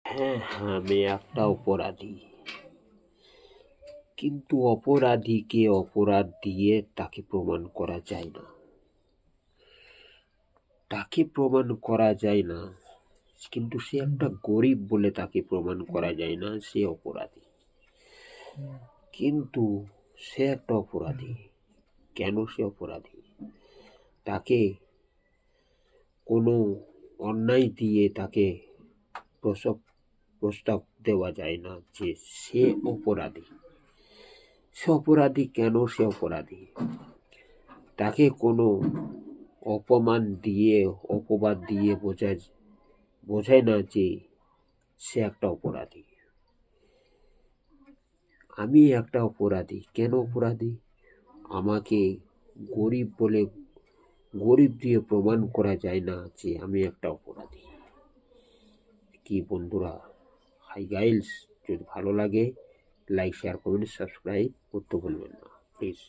হ্যাঁ, আমি একটা অপরাধী। কিন্তু অপরাধীকে অপরাধ দিয়ে তাকে প্রমাণ করা যায় না। তাকে প্রমাণ করা যায় না, কিন্তু সে একটা গরিব বলে তাকে প্রমাণ করা যায় না সে অপরাধী। কিন্তু সে একটা অপরাধী। কেন সে অপরাধী? তাকে কোনো অন্যায় দিয়ে তাকে প্রস্তাব দেওয়া যায় না যে সে অপরাধী। সে অপরাধী কেন? সে অপরাধী তাকে কোনো অপমান দিয়ে, অপবাদ দিয়ে বোঝায় না যে সে একটা অপরাধী। আমি একটা অপরাধী। কেন অপরাধী? আমাকে গরিব বলে, গরিব দিয়ে প্রমাণ করা যায় না যে আমি একটা অপরাধী। কি বন্ধুরা? হাই গাইস, যদি ভালো লাগে লাইক, শেয়ার, কমেন্ট, সাবস্ক্রাইব করতে ভুলবেন না প্লিজ।